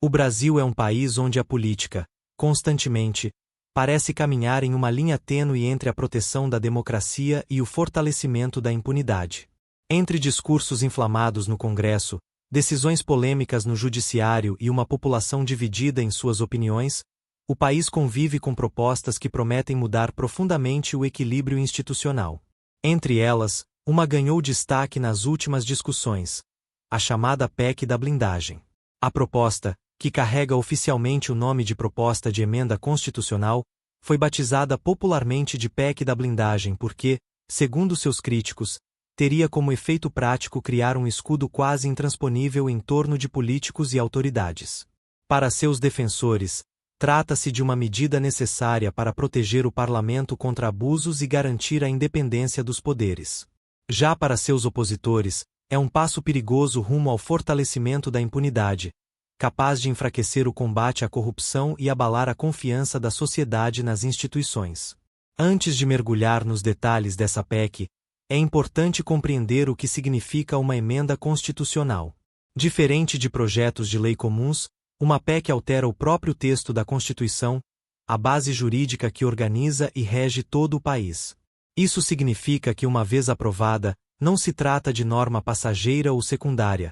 O Brasil é um país onde a política, constantemente, parece caminhar em uma linha tênue entre a proteção da democracia e o fortalecimento da impunidade. Entre discursos inflamados no Congresso, decisões polêmicas no Judiciário e uma população dividida em suas opiniões, o país convive com propostas que prometem mudar profundamente o equilíbrio institucional. Entre elas, uma ganhou destaque nas últimas discussões: a chamada PEC da blindagem. A proposta, que carrega oficialmente o nome de Proposta de Emenda Constitucional, foi batizada popularmente de PEC da blindagem porque, segundo seus críticos, teria como efeito prático criar um escudo quase intransponível em torno de políticos e autoridades. Para seus defensores, trata-se de uma medida necessária para proteger o parlamento contra abusos e garantir a independência dos poderes. Já para seus opositores, é um passo perigoso rumo ao fortalecimento da impunidade, capaz de enfraquecer o combate à corrupção e abalar a confiança da sociedade nas instituições. Antes de mergulhar nos detalhes dessa PEC, é importante compreender o que significa uma emenda constitucional. Diferente de projetos de lei comuns, uma PEC altera o próprio texto da Constituição, a base jurídica que organiza e rege todo o país. Isso significa que, uma vez aprovada, não se trata de norma passageira ou secundária,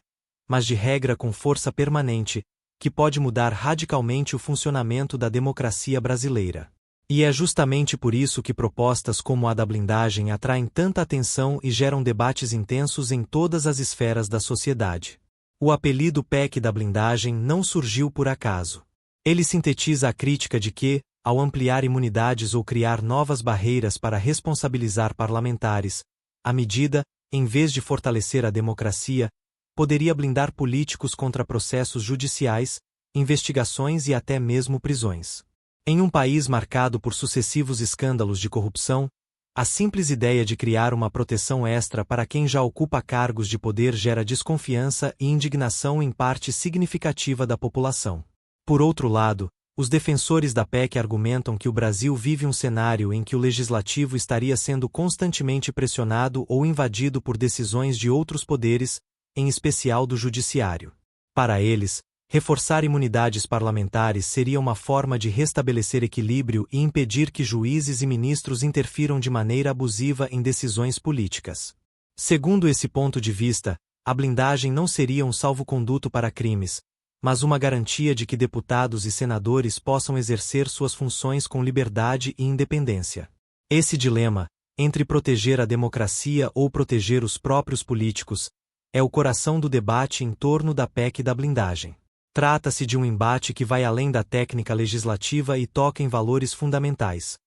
mas de regra com força permanente, que pode mudar radicalmente o funcionamento da democracia brasileira. E é justamente por isso que propostas como a da blindagem atraem tanta atenção e geram debates intensos em todas as esferas da sociedade. O apelido PEC da blindagem não surgiu por acaso. Ele sintetiza a crítica de que, ao ampliar imunidades ou criar novas barreiras para responsabilizar parlamentares, a medida, em vez de fortalecer a democracia, poderia blindar políticos contra processos judiciais, investigações e até mesmo prisões. Em um país marcado por sucessivos escândalos de corrupção, a simples ideia de criar uma proteção extra para quem já ocupa cargos de poder gera desconfiança e indignação em parte significativa da população. Por outro lado, os defensores da PEC argumentam que o Brasil vive um cenário em que o legislativo estaria sendo constantemente pressionado ou invadido por decisões de outros poderes, em especial do judiciário. Para eles, reforçar imunidades parlamentares seria uma forma de restabelecer equilíbrio e impedir que juízes e ministros interfiram de maneira abusiva em decisões políticas. Segundo esse ponto de vista, a blindagem não seria um salvo-conduto para crimes, mas uma garantia de que deputados e senadores possam exercer suas funções com liberdade e independência. Esse dilema, entre proteger a democracia ou proteger os próprios políticos, é o coração do debate em torno da PEC da blindagem. Trata-se de um embate que vai além da técnica legislativa e toca em valores fundamentais: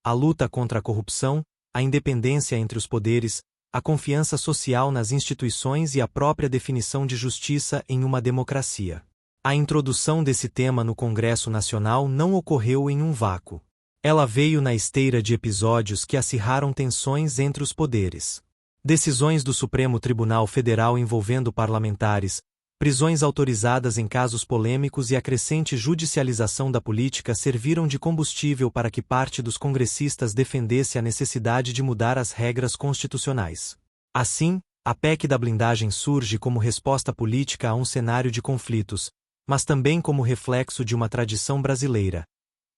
a luta contra a corrupção, a independência entre os poderes, a confiança social nas instituições e a própria definição de justiça em uma democracia. A introdução desse tema no Congresso Nacional não ocorreu em um vácuo. Ela veio na esteira de episódios que acirraram tensões entre os poderes. Decisões do Supremo Tribunal Federal envolvendo parlamentares, prisões autorizadas em casos polêmicos e a crescente judicialização da política serviram de combustível para que parte dos congressistas defendesse a necessidade de mudar as regras constitucionais. Assim, a PEC da blindagem surge como resposta política a um cenário de conflitos, mas também como reflexo de uma tradição brasileira: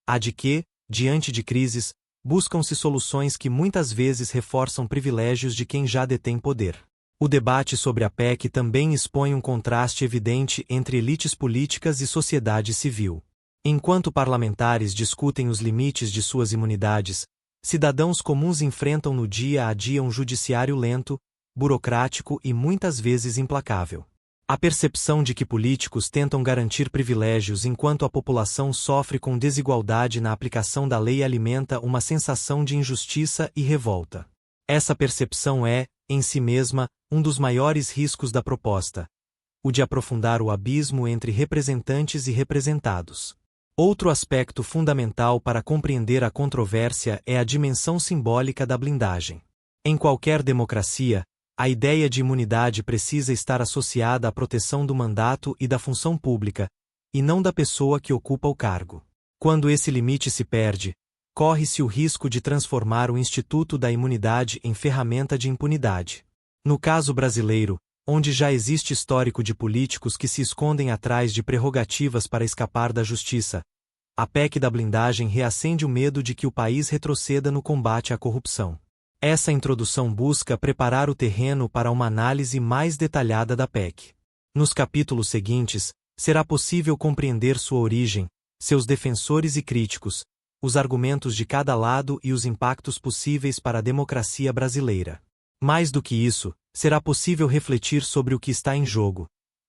a de que, diante de crises, buscam-se soluções que muitas vezes reforçam privilégios de quem já detém poder. O debate sobre a PEC também expõe um contraste evidente entre elites políticas e sociedade civil. Enquanto parlamentares discutem os limites de suas imunidades, cidadãos comuns enfrentam no dia a dia um judiciário lento, burocrático e muitas vezes implacável. A percepção de que políticos tentam garantir privilégios enquanto a população sofre com desigualdade na aplicação da lei alimenta uma sensação de injustiça e revolta. Essa percepção é, em si mesma, um dos maiores riscos da proposta: o de aprofundar o abismo entre representantes e representados. Outro aspecto fundamental para compreender a controvérsia é a dimensão simbólica da blindagem. Em qualquer democracia, a ideia de imunidade precisa estar associada à proteção do mandato e da função pública, e não da pessoa que ocupa o cargo. Quando esse limite se perde, corre-se o risco de transformar o instituto da imunidade em ferramenta de impunidade. No caso brasileiro, onde já existe histórico de políticos que se escondem atrás de prerrogativas para escapar da justiça, a PEC da blindagem reacende o medo de que o país retroceda no combate à corrupção. Essa introdução busca preparar o terreno para uma análise mais detalhada da PEC. Nos capítulos seguintes, será possível compreender sua origem, seus defensores e críticos, os argumentos de cada lado e os impactos possíveis para a democracia brasileira. Mais do que isso, será possível refletir sobre o que está em jogo.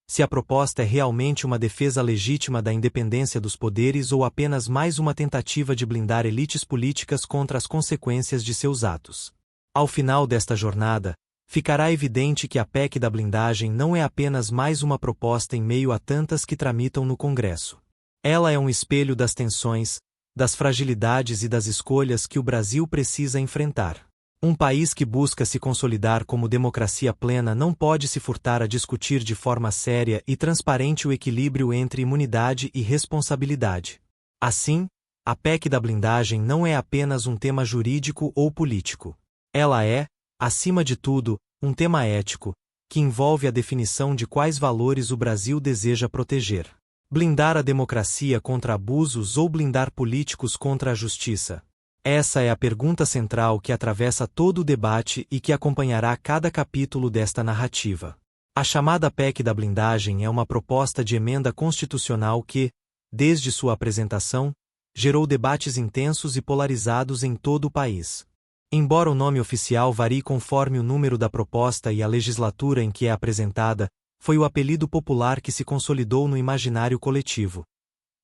Se a proposta é realmente uma defesa legítima da independência dos poderes ou apenas mais uma tentativa de blindar elites políticas contra as consequências de seus atos. Ao final desta jornada, ficará evidente que a PEC da blindagem não é apenas mais uma proposta em meio a tantas que tramitam no Congresso. Ela é um espelho das tensões, das fragilidades e das escolhas que o Brasil precisa enfrentar. Um país que busca se consolidar como democracia plena não pode se furtar a discutir de forma séria e transparente o equilíbrio entre imunidade e responsabilidade. Assim, a PEC da blindagem não é apenas um tema jurídico ou político. Ela é, acima de tudo, um tema ético, que envolve a definição de quais valores o Brasil deseja proteger. Blindar a democracia contra abusos ou blindar políticos contra a justiça? Essa é a pergunta central que atravessa todo o debate e que acompanhará cada capítulo desta narrativa. A chamada PEC da blindagem é uma proposta de emenda constitucional que, desde sua apresentação, gerou debates intensos e polarizados em todo o país. Embora o nome oficial varie conforme o número da proposta e a legislatura em que é apresentada, foi o apelido popular que se consolidou no imaginário coletivo.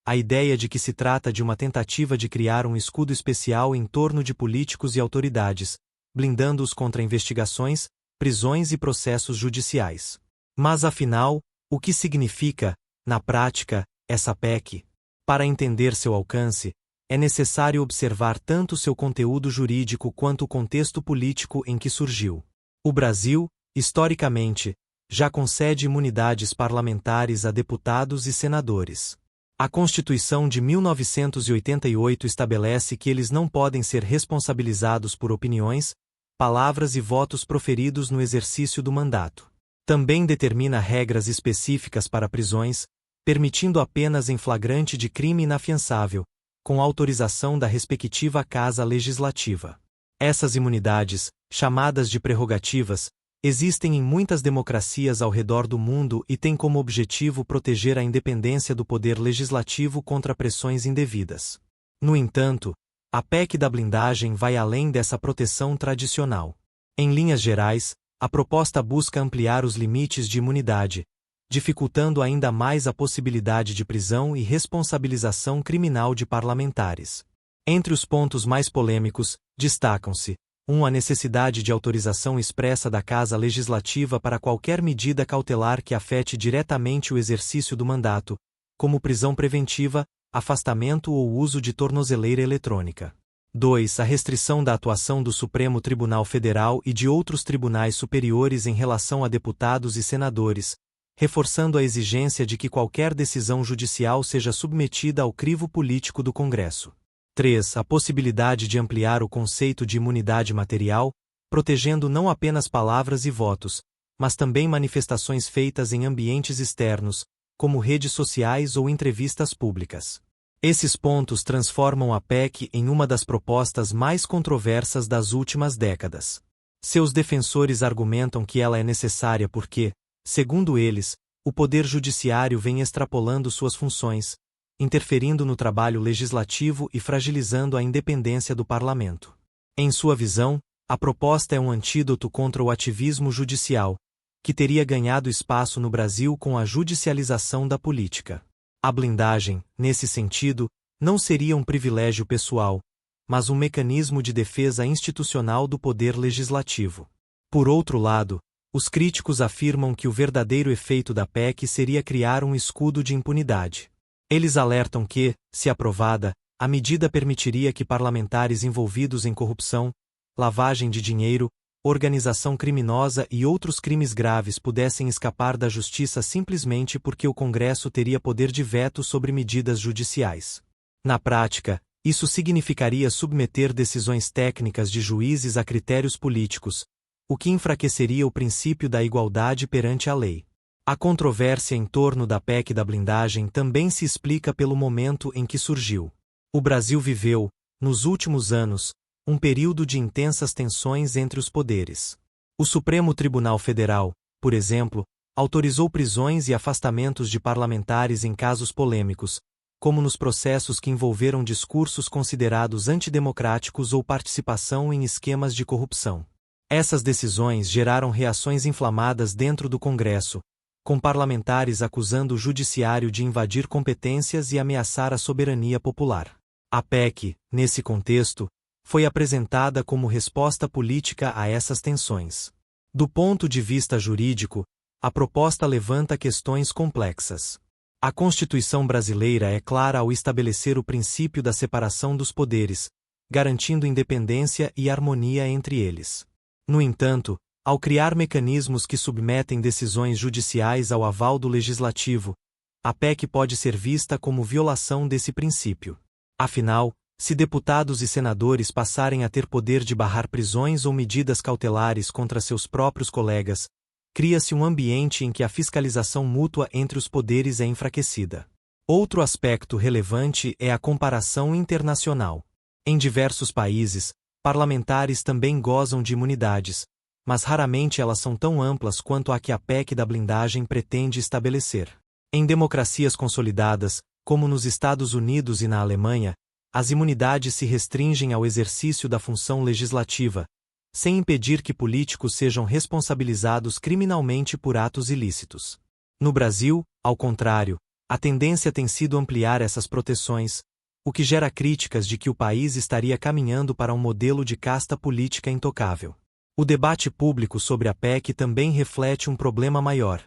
A ideia de que se trata de uma tentativa de criar um escudo especial em torno de políticos e autoridades, blindando-os contra investigações, prisões e processos judiciais. Mas afinal, o que significa, na prática, essa PEC? Para entender seu alcance, é necessário observar tanto seu conteúdo jurídico quanto o contexto político em que surgiu. O Brasil, historicamente, já concede imunidades parlamentares a deputados e senadores. A Constituição de 1988 estabelece que eles não podem ser responsabilizados por opiniões, palavras e votos proferidos no exercício do mandato. Também determina regras específicas para prisões, permitindo apenas em flagrante de crime inafiançável, com autorização da respectiva Casa Legislativa. Essas imunidades, chamadas de prerrogativas, existem em muitas democracias ao redor do mundo e têm como objetivo proteger a independência do poder legislativo contra pressões indevidas. No entanto, a PEC da blindagem vai além dessa proteção tradicional. Em linhas gerais, a proposta busca ampliar os limites de imunidade, dificultando ainda mais a possibilidade de prisão e responsabilização criminal de parlamentares. Entre os pontos mais polêmicos, destacam-se: 1. A necessidade de autorização expressa da Casa Legislativa para qualquer medida cautelar que afete diretamente o exercício do mandato, como prisão preventiva, afastamento ou uso de tornozeleira eletrônica. 2. A restrição da atuação do Supremo Tribunal Federal e de outros tribunais superiores em relação a deputados e senadores, reforçando a exigência de que qualquer decisão judicial seja submetida ao crivo político do Congresso. 3. A possibilidade de ampliar o conceito de imunidade material, protegendo não apenas palavras e votos, mas também manifestações feitas em ambientes externos, como redes sociais ou entrevistas públicas. Esses pontos transformam a PEC em uma das propostas mais controversas das últimas décadas. Seus defensores argumentam que ela é necessária porque, segundo eles, o Poder Judiciário vem extrapolando suas funções, interferindo no trabalho legislativo e fragilizando a independência do parlamento. Em sua visão, a proposta é um antídoto contra o ativismo judicial, que teria ganhado espaço no Brasil com a judicialização da política. A blindagem, nesse sentido, não seria um privilégio pessoal, mas um mecanismo de defesa institucional do poder legislativo. Por outro lado, os críticos afirmam que o verdadeiro efeito da PEC seria criar um escudo de impunidade. Eles alertam que, se aprovada, a medida permitiria que parlamentares envolvidos em corrupção, lavagem de dinheiro, organização criminosa e outros crimes graves pudessem escapar da justiça simplesmente porque o Congresso teria poder de veto sobre medidas judiciais. Na prática, isso significaria submeter decisões técnicas de juízes a critérios políticos, o que enfraqueceria o princípio da igualdade perante a lei. A controvérsia em torno da PEC da blindagem também se explica pelo momento em que surgiu. O Brasil viveu, nos últimos anos, um período de intensas tensões entre os poderes. O Supremo Tribunal Federal, por exemplo, autorizou prisões e afastamentos de parlamentares em casos polêmicos, como nos processos que envolveram discursos considerados antidemocráticos ou participação em esquemas de corrupção. Essas decisões geraram reações inflamadas dentro do Congresso, com parlamentares acusando o judiciário de invadir competências e ameaçar a soberania popular. A PEC, nesse contexto, foi apresentada como resposta política a essas tensões. Do ponto de vista jurídico, a proposta levanta questões complexas. A Constituição brasileira é clara ao estabelecer o princípio da separação dos poderes, garantindo independência e harmonia entre eles. No entanto, ao criar mecanismos que submetem decisões judiciais ao aval do legislativo, a PEC pode ser vista como violação desse princípio. Afinal, se deputados e senadores passarem a ter poder de barrar prisões ou medidas cautelares contra seus próprios colegas, cria-se um ambiente em que a fiscalização mútua entre os poderes é enfraquecida. Outro aspecto relevante é a comparação internacional. Em diversos países, parlamentares também gozam de imunidades, mas raramente elas são tão amplas quanto a que a PEC da blindagem pretende estabelecer. Em democracias consolidadas, como nos Estados Unidos e na Alemanha, as imunidades se restringem ao exercício da função legislativa, sem impedir que políticos sejam responsabilizados criminalmente por atos ilícitos. No Brasil, ao contrário, a tendência tem sido ampliar essas proteções, o que gera críticas de que o país estaria caminhando para um modelo de casta política intocável. O debate público sobre a PEC também reflete um problema maior: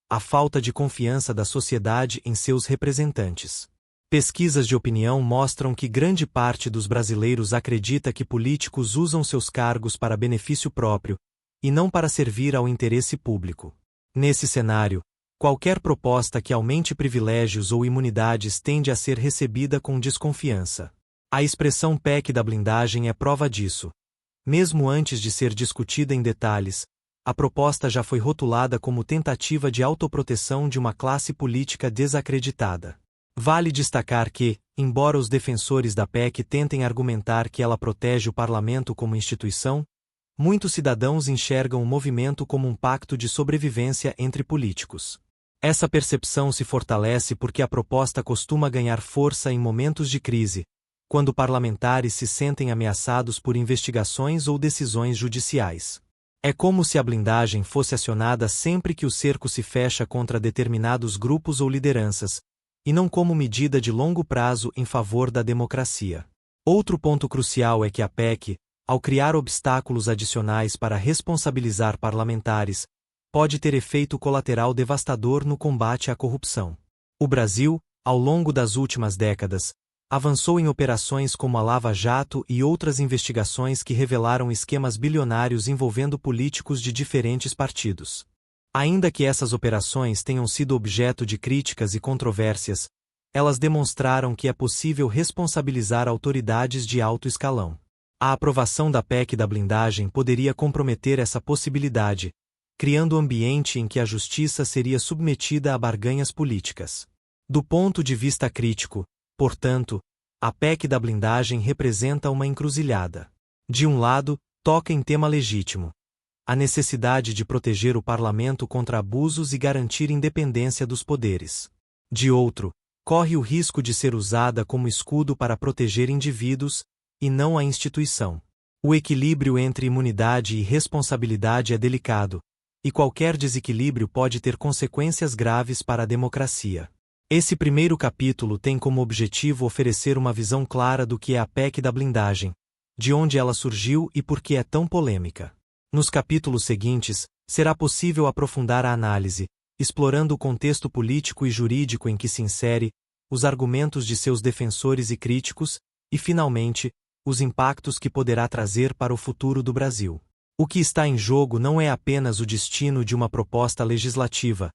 a falta de confiança da sociedade em seus representantes. Pesquisas de opinião mostram que grande parte dos brasileiros acredita que políticos usam seus cargos para benefício próprio, e não para servir ao interesse público. Nesse cenário, qualquer proposta que aumente privilégios ou imunidades tende a ser recebida com desconfiança. A expressão PEC da blindagem é prova disso. Mesmo antes de ser discutida em detalhes, a proposta já foi rotulada como tentativa de autoproteção de uma classe política desacreditada. Vale destacar que, embora os defensores da PEC tentem argumentar que ela protege o parlamento como instituição, muitos cidadãos enxergam o movimento como um pacto de sobrevivência entre políticos. Essa percepção se fortalece porque a proposta costuma ganhar força em momentos de crise, quando parlamentares se sentem ameaçados por investigações ou decisões judiciais. É como se a blindagem fosse acionada sempre que o cerco se fecha contra determinados grupos ou lideranças, e não como medida de longo prazo em favor da democracia. Outro ponto crucial é que a PEC, ao criar obstáculos adicionais para responsabilizar parlamentares, pode ter efeito colateral devastador no combate à corrupção. O Brasil, ao longo das últimas décadas, avançou em operações como a Lava Jato e outras investigações que revelaram esquemas bilionários envolvendo políticos de diferentes partidos. Ainda que essas operações tenham sido objeto de críticas e controvérsias, elas demonstraram que é possível responsabilizar autoridades de alto escalão. A aprovação da PEC da blindagem poderia comprometer essa possibilidade, criando um ambiente em que a justiça seria submetida a barganhas políticas. Do ponto de vista crítico, portanto, a PEC da blindagem representa uma encruzilhada. De um lado, toca em tema legítimo: a necessidade de proteger o parlamento contra abusos e garantir independência dos poderes. De outro, corre o risco de ser usada como escudo para proteger indivíduos, e não a instituição. O equilíbrio entre imunidade e responsabilidade é delicado, e qualquer desequilíbrio pode ter consequências graves para a democracia. Esse primeiro capítulo tem como objetivo oferecer uma visão clara do que é a PEC da blindagem, de onde ela surgiu e por que é tão polêmica. Nos capítulos seguintes, será possível aprofundar a análise, explorando o contexto político e jurídico em que se insere, os argumentos de seus defensores e críticos, e, finalmente, os impactos que poderá trazer para o futuro do Brasil. O que está em jogo não é apenas o destino de uma proposta legislativa,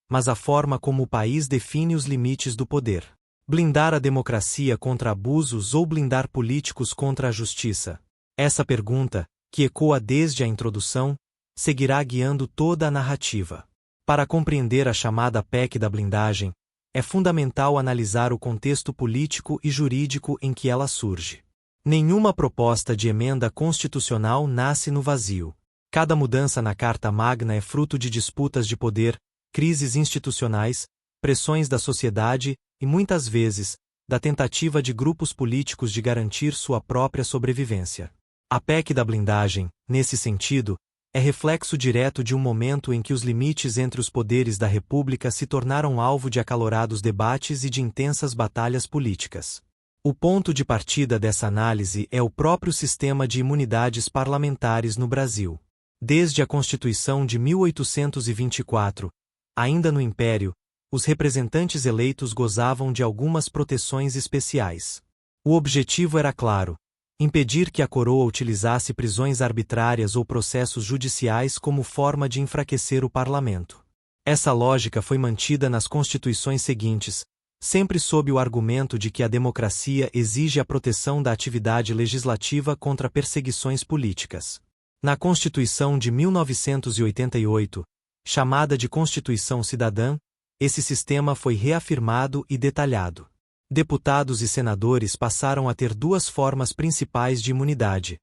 mas a forma como o país define os limites do poder. Blindar a democracia contra abusos ou blindar políticos contra a justiça? Essa pergunta, que ecoa desde a introdução, seguirá guiando toda a narrativa. Para compreender a chamada PEC da blindagem, é fundamental analisar o contexto político e jurídico em que ela surge. Nenhuma proposta de emenda constitucional nasce no vazio. Cada mudança na Carta Magna é fruto de disputas de poder, crises institucionais, pressões da sociedade e, muitas vezes, da tentativa de grupos políticos de garantir sua própria sobrevivência. A PEC da blindagem, nesse sentido, é reflexo direto de um momento em que os limites entre os poderes da República se tornaram alvo de acalorados debates e de intensas batalhas políticas. O ponto de partida dessa análise é o próprio sistema de imunidades parlamentares no Brasil. Desde a Constituição de 1824, ainda no Império, os representantes eleitos gozavam de algumas proteções especiais. O objetivo era claro: impedir que a coroa utilizasse prisões arbitrárias ou processos judiciais como forma de enfraquecer o parlamento. Essa lógica foi mantida nas constituições seguintes, sempre sob o argumento de que a democracia exige a proteção da atividade legislativa contra perseguições políticas. Na Constituição de 1988, chamada de Constituição Cidadã, esse sistema foi reafirmado e detalhado. Deputados e senadores passaram a ter duas formas principais de imunidade: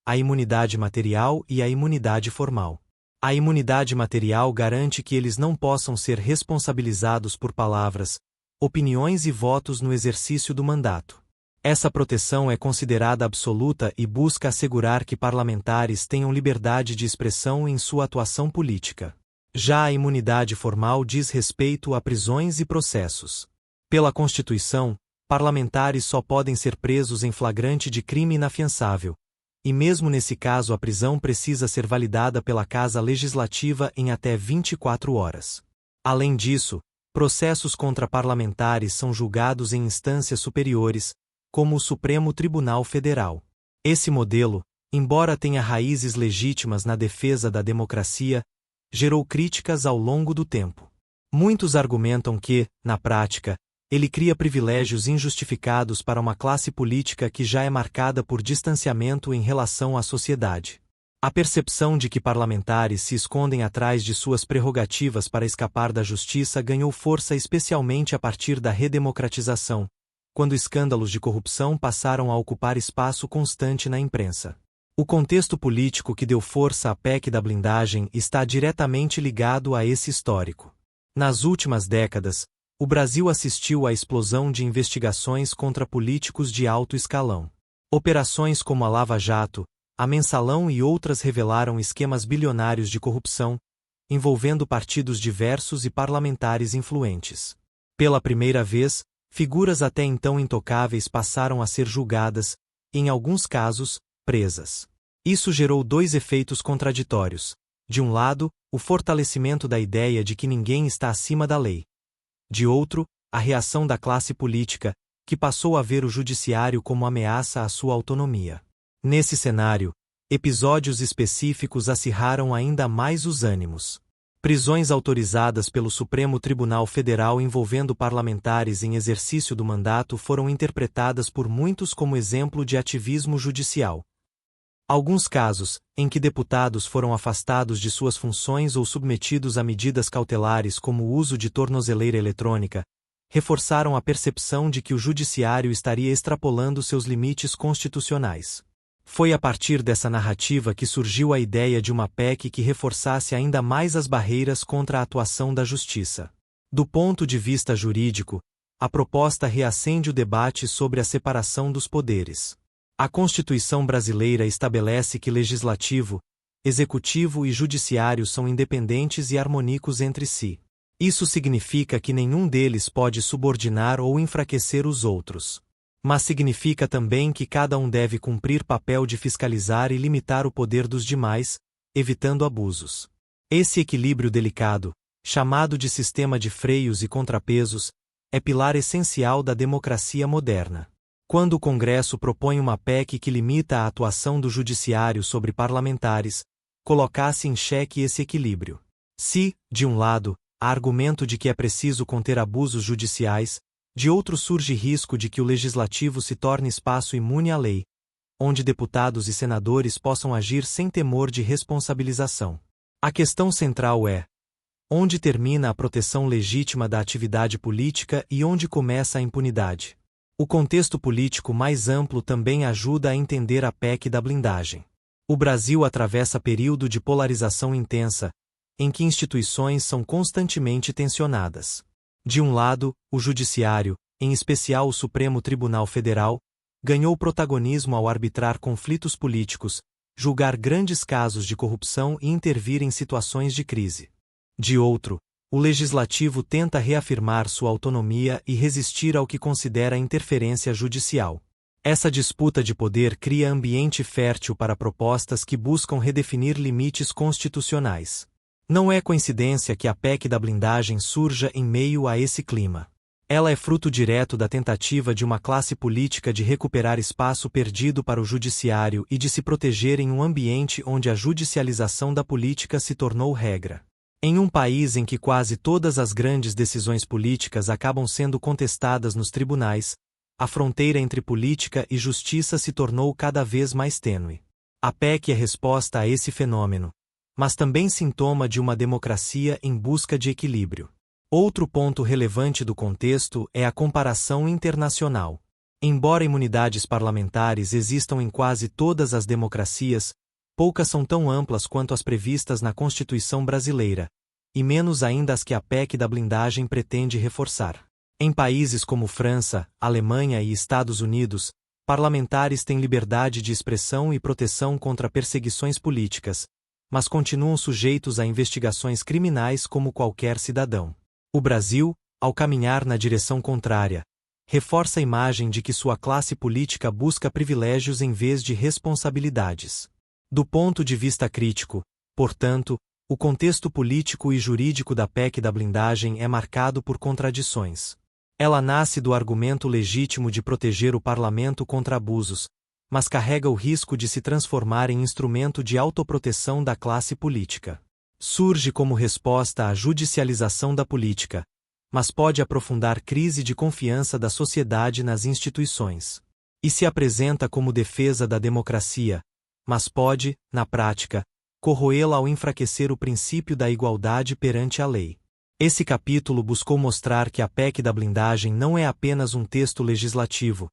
a imunidade material e a imunidade formal. A imunidade material garante que eles não possam ser responsabilizados por palavras, opiniões e votos no exercício do mandato. Essa proteção é considerada absoluta e busca assegurar que parlamentares tenham liberdade de expressão em sua atuação política. Já a imunidade formal diz respeito a prisões e processos. Pela Constituição, parlamentares só podem ser presos em flagrante de crime inafiançável, e mesmo nesse caso a prisão precisa ser validada pela Casa Legislativa em até 24 horas. Além disso, processos contra parlamentares são julgados em instâncias superiores, como o Supremo Tribunal Federal. Esse modelo, embora tenha raízes legítimas na defesa da democracia, gerou críticas ao longo do tempo. Muitos argumentam que, na prática, ele cria privilégios injustificados para uma classe política que já é marcada por distanciamento em relação à sociedade. A percepção de que parlamentares se escondem atrás de suas prerrogativas para escapar da justiça ganhou força especialmente a partir da redemocratização, quando escândalos de corrupção passaram a ocupar espaço constante na imprensa. O contexto político que deu força à PEC da blindagem está diretamente ligado a esse histórico. Nas últimas décadas, o Brasil assistiu à explosão de investigações contra políticos de alto escalão. Operações como a Lava Jato, a Mensalão e outras revelaram esquemas bilionários de corrupção, envolvendo partidos diversos e parlamentares influentes. Pela primeira vez, figuras até então intocáveis passaram a ser julgadas, e, em alguns casos, presas. Isso gerou dois efeitos contraditórios. De um lado, o fortalecimento da ideia de que ninguém está acima da lei. De outro, a reação da classe política, que passou a ver o judiciário como ameaça à sua autonomia. Nesse cenário, episódios específicos acirraram ainda mais os ânimos. Prisões autorizadas pelo Supremo Tribunal Federal envolvendo parlamentares em exercício do mandato foram interpretadas por muitos como exemplo de ativismo judicial. Alguns casos, em que deputados foram afastados de suas funções ou submetidos a medidas cautelares como o uso de tornozeleira eletrônica, reforçaram a percepção de que o judiciário estaria extrapolando seus limites constitucionais. Foi a partir dessa narrativa que surgiu a ideia de uma PEC que reforçasse ainda mais as barreiras contra a atuação da justiça. Do ponto de vista jurídico, a proposta reacende o debate sobre a separação dos poderes. A Constituição brasileira estabelece que legislativo, executivo e judiciário são independentes e harmônicos entre si. Isso significa que nenhum deles pode subordinar ou enfraquecer os outros. Mas significa também que cada um deve cumprir papel de fiscalizar e limitar o poder dos demais, evitando abusos. Esse equilíbrio delicado, chamado de sistema de freios e contrapesos, é pilar essencial da democracia moderna. Quando o Congresso propõe uma PEC que limita a atuação do judiciário sobre parlamentares, colocasse em xeque esse equilíbrio. Se, de um lado, há argumento de que é preciso conter abusos judiciais, de outro surge risco de que o legislativo se torne espaço imune à lei, onde deputados e senadores possam agir sem temor de responsabilização. A questão central é: onde termina a proteção legítima da atividade política e onde começa a impunidade? O contexto político mais amplo também ajuda a entender a PEC da blindagem. O Brasil atravessa período de polarização intensa, em que instituições são constantemente tensionadas. De um lado, o Judiciário, em especial o Supremo Tribunal Federal, ganhou protagonismo ao arbitrar conflitos políticos, julgar grandes casos de corrupção e intervir em situações de crise. De outro, o Legislativo tenta reafirmar sua autonomia e resistir ao que considera interferência judicial. Essa disputa de poder cria ambiente fértil para propostas que buscam redefinir limites constitucionais. Não é coincidência que a PEC da blindagem surja em meio a esse clima. Ela é fruto direto da tentativa de uma classe política de recuperar espaço perdido para o judiciário e de se proteger em um ambiente onde a judicialização da política se tornou regra. Em um país em que quase todas as grandes decisões políticas acabam sendo contestadas nos tribunais, a fronteira entre política e justiça se tornou cada vez mais tênue. A PEC é resposta a esse fenômeno, mas também sintoma de uma democracia em busca de equilíbrio. Outro ponto relevante do contexto é a comparação internacional. Embora imunidades parlamentares existam em quase todas as democracias, poucas são tão amplas quanto as previstas na Constituição brasileira, e menos ainda as que a PEC da blindagem pretende reforçar. Em países como França, Alemanha e Estados Unidos, parlamentares têm liberdade de expressão e proteção contra perseguições políticas, mas continuam sujeitos a investigações criminais como qualquer cidadão. O Brasil, ao caminhar na direção contrária, reforça a imagem de que sua classe política busca privilégios em vez de responsabilidades. Do ponto de vista crítico, portanto, o contexto político e jurídico da PEC da blindagem é marcado por contradições. Ela nasce do argumento legítimo de proteger o parlamento contra abusos, mas carrega o risco de se transformar em instrumento de autoproteção da classe política. Surge como resposta à judicialização da política, mas pode aprofundar crise de confiança da sociedade nas instituições. E se apresenta como defesa da democracia, mas pode, na prática, corroê-la ao enfraquecer o princípio da igualdade perante a lei. Esse capítulo buscou mostrar que a PEC da blindagem não é apenas um texto legislativo,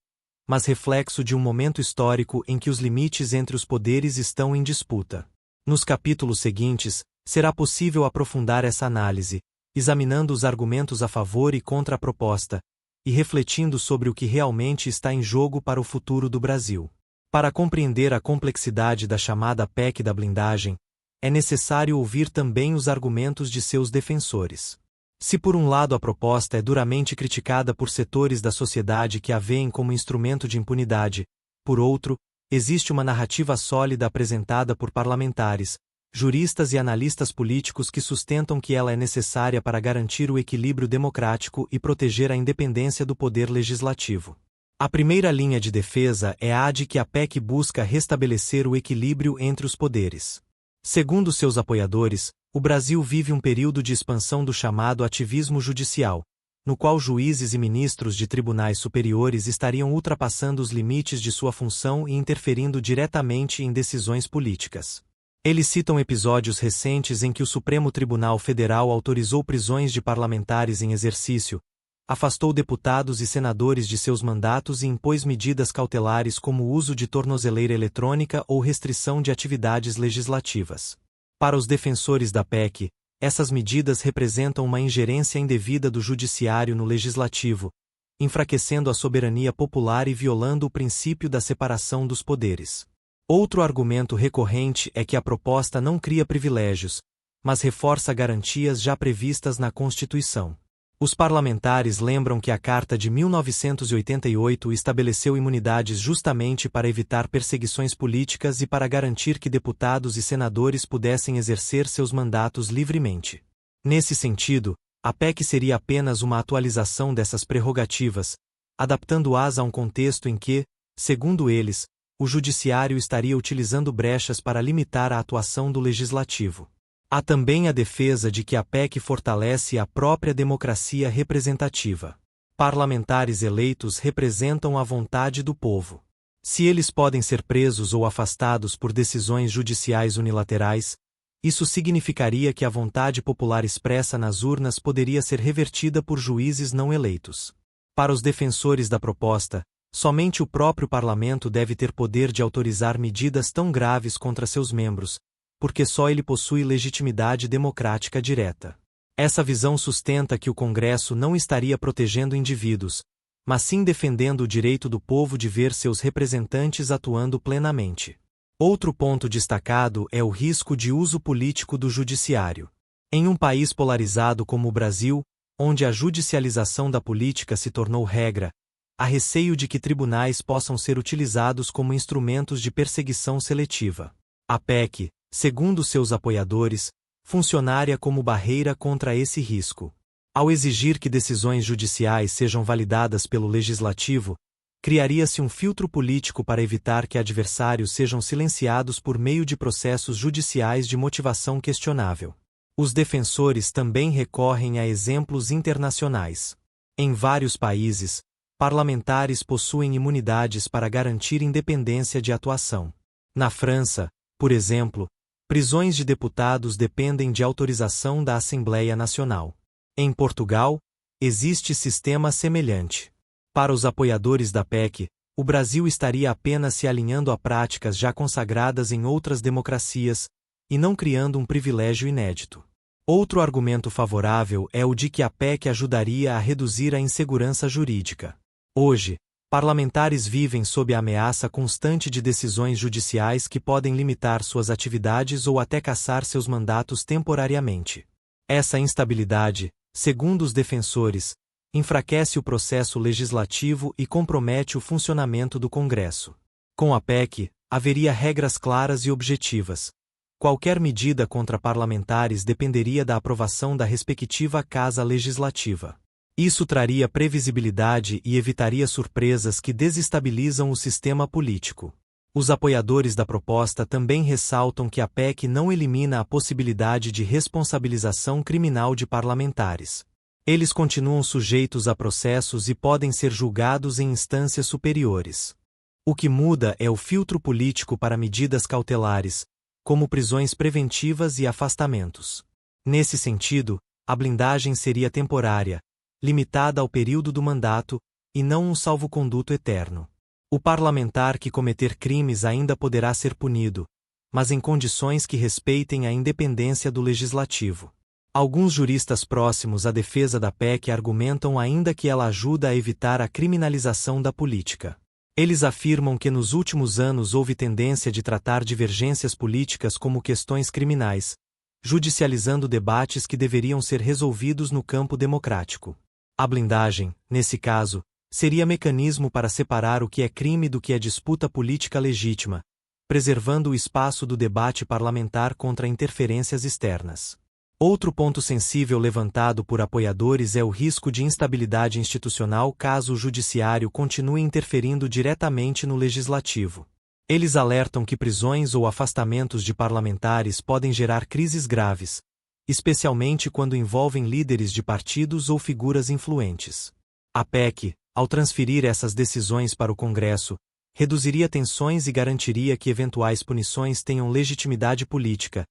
mas reflexo de um momento histórico em que os limites entre os poderes estão em disputa. Nos capítulos seguintes, será possível aprofundar essa análise, examinando os argumentos a favor e contra a proposta, e refletindo sobre o que realmente está em jogo para o futuro do Brasil. Para compreender a complexidade da chamada PEC da blindagem, é necessário ouvir também os argumentos de seus defensores. Se por um lado a proposta é duramente criticada por setores da sociedade que a veem como instrumento de impunidade, por outro, existe uma narrativa sólida apresentada por parlamentares, juristas e analistas políticos que sustentam que ela é necessária para garantir o equilíbrio democrático e proteger a independência do poder legislativo. A primeira linha de defesa é a de que a PEC busca restabelecer o equilíbrio entre os poderes. Segundo seus apoiadores, o Brasil vive um período de expansão do chamado ativismo judicial, no qual juízes e ministros de tribunais superiores estariam ultrapassando os limites de sua função e interferindo diretamente em decisões políticas. Eles citam episódios recentes em que o Supremo Tribunal Federal autorizou prisões de parlamentares em exercício, afastou deputados e senadores de seus mandatos e impôs medidas cautelares como o uso de tornozeleira eletrônica ou restrição de atividades legislativas. Para os defensores da PEC, essas medidas representam uma ingerência indevida do judiciário no legislativo, enfraquecendo a soberania popular e violando o princípio da separação dos poderes. Outro argumento recorrente é que a proposta não cria privilégios, mas reforça garantias já previstas na Constituição. Os parlamentares lembram que a Carta de 1988 estabeleceu imunidades justamente para evitar perseguições políticas e para garantir que deputados e senadores pudessem exercer seus mandatos livremente. Nesse sentido, a PEC seria apenas uma atualização dessas prerrogativas, adaptando-as a um contexto em que, segundo eles, o judiciário estaria utilizando brechas para limitar a atuação do legislativo. Há também a defesa de que a PEC fortalece a própria democracia representativa. Parlamentares eleitos representam a vontade do povo. Se eles podem ser presos ou afastados por decisões judiciais unilaterais, Isso significaria que a vontade popular expressa nas urnas poderia ser revertida por juízes não eleitos. Para os defensores da proposta, somente o próprio parlamento deve ter poder de autorizar medidas tão graves contra seus membros, porque só ele possui legitimidade democrática direta. Essa visão sustenta que o Congresso não estaria protegendo indivíduos, mas sim defendendo o direito do povo de ver seus representantes atuando plenamente. Outro ponto destacado é o risco de uso político do judiciário. Em um país polarizado como o Brasil, onde a judicialização da política se tornou regra, há receio de que tribunais possam ser utilizados como instrumentos de perseguição seletiva. A PEC, segundo seus apoiadores, funcionaria como barreira contra esse risco. Ao exigir que decisões judiciais sejam validadas pelo Legislativo, criaria-se um filtro político para evitar que adversários sejam silenciados por meio de processos judiciais de motivação questionável. Os defensores também recorrem a exemplos internacionais. Em vários países, parlamentares possuem imunidades para garantir independência de atuação. Na França, por exemplo, prisões de deputados dependem de autorização da Assembleia Nacional. Em Portugal, existe sistema semelhante. Para os apoiadores da PEC, o Brasil estaria apenas se alinhando a práticas já consagradas em outras democracias, e não criando um privilégio inédito. Outro argumento favorável é o de que a PEC ajudaria a reduzir a insegurança jurídica. Hoje, parlamentares vivem sob a ameaça constante de decisões judiciais que podem limitar suas atividades ou até cassar seus mandatos temporariamente. Essa instabilidade, segundo os defensores, enfraquece o processo legislativo e compromete o funcionamento do Congresso. Com a PEC, haveria regras claras e objetivas. Qualquer medida contra parlamentares dependeria da aprovação da respectiva Casa Legislativa. Isso traria previsibilidade e evitaria surpresas que desestabilizam o sistema político. Os apoiadores da proposta também ressaltam que a PEC não elimina a possibilidade de responsabilização criminal de parlamentares. Eles continuam sujeitos a processos e podem ser julgados em instâncias superiores. O que muda é o filtro político para medidas cautelares, como prisões preventivas e afastamentos. Nesse sentido, a blindagem seria temporária, limitada ao período do mandato, e não um salvo-conduto eterno. O parlamentar que cometer crimes ainda poderá ser punido, mas em condições que respeitem a independência do legislativo. Alguns juristas próximos à defesa da PEC argumentam ainda que ela ajuda a evitar a criminalização da política. Eles afirmam que nos últimos anos houve tendência de tratar divergências políticas como questões criminais, judicializando debates que deveriam ser resolvidos no campo democrático. A blindagem, nesse caso, seria mecanismo para separar o que é crime do que é disputa política legítima, preservando o espaço do debate parlamentar contra interferências externas. Outro ponto sensível levantado por apoiadores é o risco de instabilidade institucional caso o judiciário continue interferindo diretamente no legislativo. Eles alertam que prisões ou afastamentos de parlamentares podem gerar crises graves, especialmente quando envolvem líderes de partidos ou figuras influentes. A PEC, ao transferir essas decisões para o Congresso, reduziria tensões e garantiria que eventuais punições tenham legitimidade política,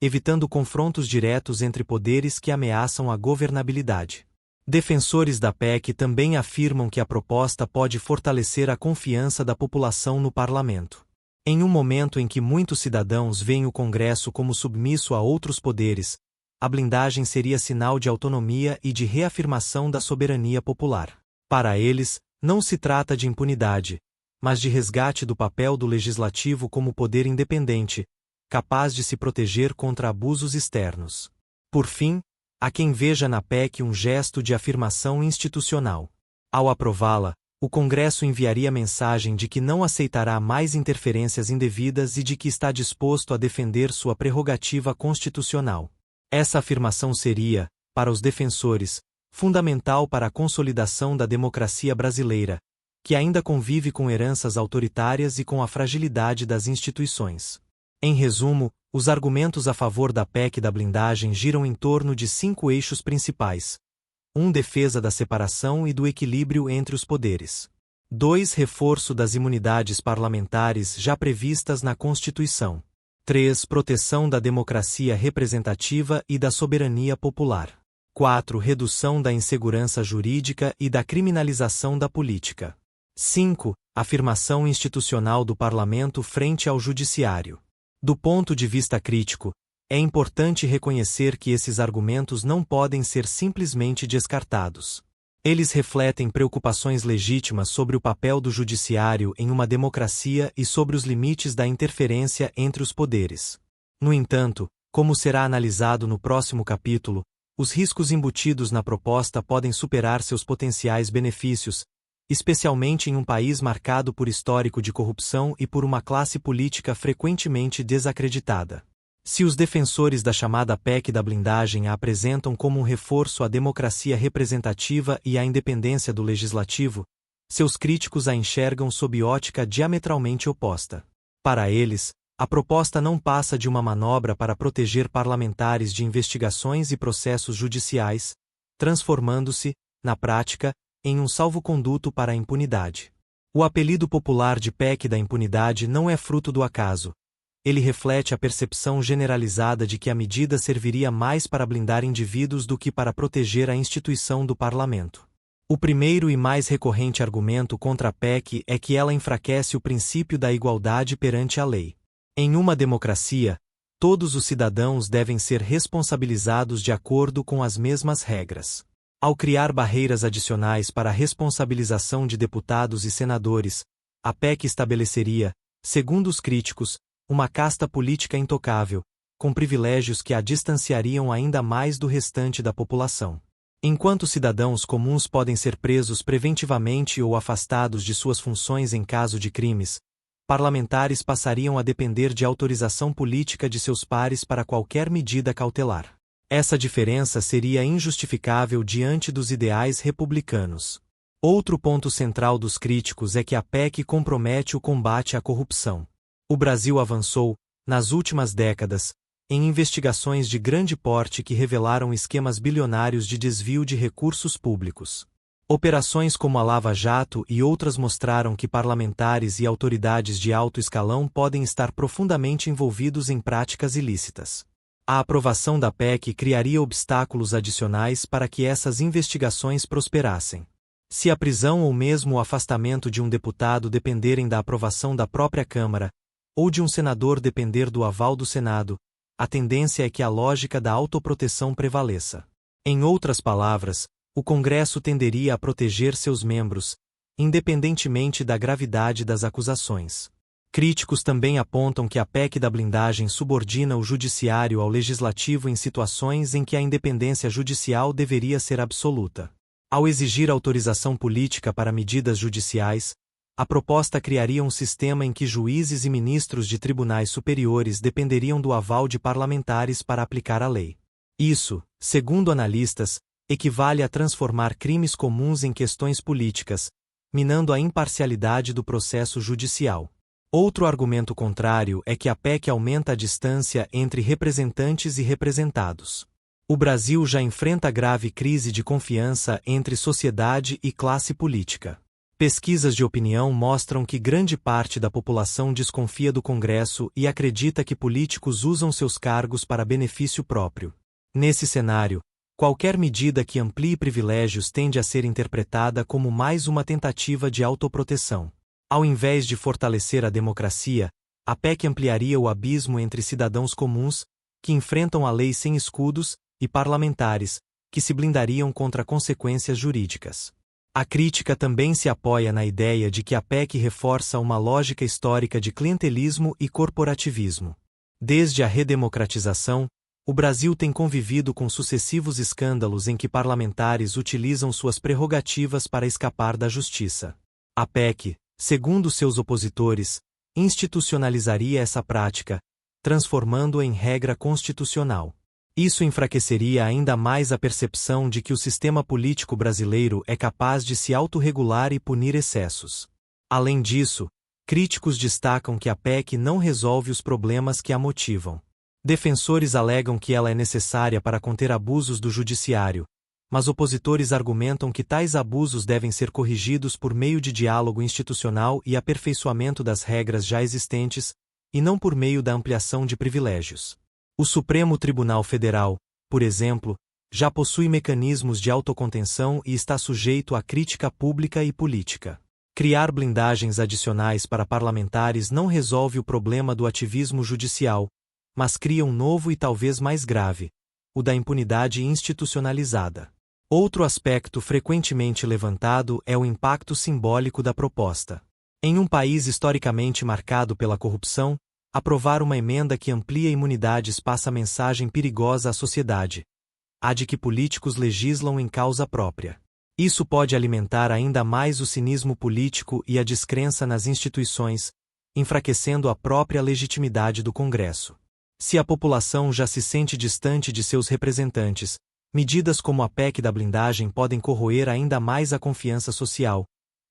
evitando confrontos diretos entre poderes que ameaçam a governabilidade. Defensores da PEC também afirmam que a proposta pode fortalecer a confiança da população no parlamento. Em um momento em que muitos cidadãos veem o Congresso como submisso a outros poderes, a blindagem seria sinal de autonomia e de reafirmação da soberania popular. Para eles, não se trata de impunidade, mas de resgate do papel do legislativo como poder independente, capaz de se proteger contra abusos externos. Por fim, há quem veja na PEC um gesto de afirmação institucional. Ao aprová-la, o Congresso enviaria mensagem de que não aceitará mais interferências indevidas e de que está disposto a defender sua prerrogativa constitucional. Essa afirmação seria, para os defensores, fundamental para a consolidação da democracia brasileira, que ainda convive com heranças autoritárias e com a fragilidade das instituições. Em resumo, os argumentos a favor da PEC da blindagem giram em torno de 5 eixos principais. 1. Defesa da separação e do equilíbrio entre os poderes. 2. Reforço das imunidades parlamentares já previstas na Constituição. 3. Proteção da democracia representativa e da soberania popular. 4. Redução da insegurança jurídica e da criminalização da política. 5. Afirmação institucional do parlamento frente ao judiciário. Do ponto de vista crítico, é importante reconhecer que esses argumentos não podem ser simplesmente descartados. Eles refletem preocupações legítimas sobre o papel do judiciário em uma democracia e sobre os limites da interferência entre os poderes. No entanto, como será analisado no próximo capítulo, os riscos embutidos na proposta podem superar seus potenciais benefícios, especialmente em um país marcado por histórico de corrupção e por uma classe política frequentemente desacreditada. Se os defensores da chamada PEC da blindagem a apresentam como um reforço à democracia representativa e à independência do legislativo, seus críticos a enxergam sob ótica diametralmente oposta. Para eles, a proposta não passa de uma manobra para proteger parlamentares de investigações e processos judiciais, transformando-se, na prática, em um salvo-conduto para a impunidade. O apelido popular de PEC da impunidade não é fruto do acaso. Ele reflete a percepção generalizada de que a medida serviria mais para blindar indivíduos do que para proteger a instituição do parlamento. O primeiro e mais recorrente argumento contra a PEC é que ela enfraquece o princípio da igualdade perante a lei. Em uma democracia, todos os cidadãos devem ser responsabilizados de acordo com as mesmas regras. Ao criar barreiras adicionais para a responsabilização de deputados e senadores, a PEC estabeleceria, segundo os críticos, uma casta política intocável, com privilégios que a distanciariam ainda mais do restante da população. Enquanto cidadãos comuns podem ser presos preventivamente ou afastados de suas funções em caso de crimes, parlamentares passariam a depender de autorização política de seus pares para qualquer medida cautelar. Essa diferença seria injustificável diante dos ideais republicanos. Outro ponto central dos críticos é que a PEC compromete o combate à corrupção. O Brasil avançou, nas últimas décadas, em investigações de grande porte que revelaram esquemas bilionários de desvio de recursos públicos. Operações como a Lava Jato e outras mostraram que parlamentares e autoridades de alto escalão podem estar profundamente envolvidos em práticas ilícitas. A aprovação da PEC criaria obstáculos adicionais para que essas investigações prosperassem. Se a prisão ou mesmo o afastamento de um deputado dependerem da aprovação da própria Câmara, ou de um senador depender do aval do Senado, a tendência é que a lógica da autoproteção prevaleça. Em outras palavras, o Congresso tenderia a proteger seus membros, independentemente da gravidade das acusações. Críticos também apontam que a PEC da blindagem subordina o judiciário ao legislativo em situações em que a independência judicial deveria ser absoluta. Ao exigir autorização política para medidas judiciais, a proposta criaria um sistema em que juízes e ministros de tribunais superiores dependeriam do aval de parlamentares para aplicar a lei. Isso, segundo analistas, equivale a transformar crimes comuns em questões políticas, minando a imparcialidade do processo judicial. Outro argumento contrário é que a PEC aumenta a distância entre representantes e representados. O Brasil já enfrenta grave crise de confiança entre sociedade e classe política. Pesquisas de opinião mostram que grande parte da população desconfia do Congresso e acredita que políticos usam seus cargos para benefício próprio. Nesse cenário, qualquer medida que amplie privilégios tende a ser interpretada como mais uma tentativa de autoproteção. Ao invés de fortalecer a democracia, a PEC ampliaria o abismo entre cidadãos comuns, que enfrentam a lei sem escudos, e parlamentares, que se blindariam contra consequências jurídicas. A crítica também se apoia na ideia de que a PEC reforça uma lógica histórica de clientelismo e corporativismo. Desde a redemocratização, o Brasil tem convivido com sucessivos escândalos em que parlamentares utilizam suas prerrogativas para escapar da justiça. A PEC, segundo seus opositores, institucionalizaria essa prática, transformando-a em regra constitucional. Isso enfraqueceria ainda mais a percepção de que o sistema político brasileiro é capaz de se autorregular e punir excessos. Além disso, críticos destacam que a PEC não resolve os problemas que a motivam. Defensores alegam que ela é necessária para conter abusos do judiciário, mas opositores argumentam que tais abusos devem ser corrigidos por meio de diálogo institucional e aperfeiçoamento das regras já existentes, e não por meio da ampliação de privilégios. O Supremo Tribunal Federal, por exemplo, já possui mecanismos de autocontenção e está sujeito à crítica pública e política. Criar blindagens adicionais para parlamentares não resolve o problema do ativismo judicial, mas cria um novo e talvez mais grave, o da impunidade institucionalizada. Outro aspecto frequentemente levantado é o impacto simbólico da proposta. Em um país historicamente marcado pela corrupção, aprovar uma emenda que amplia imunidades passa mensagem perigosa à sociedade, a de que políticos legislam em causa própria. Isso pode alimentar ainda mais o cinismo político e a descrença nas instituições, enfraquecendo a própria legitimidade do Congresso. Se a população já se sente distante de seus representantes, medidas como a PEC da blindagem podem corroer ainda mais a confiança social,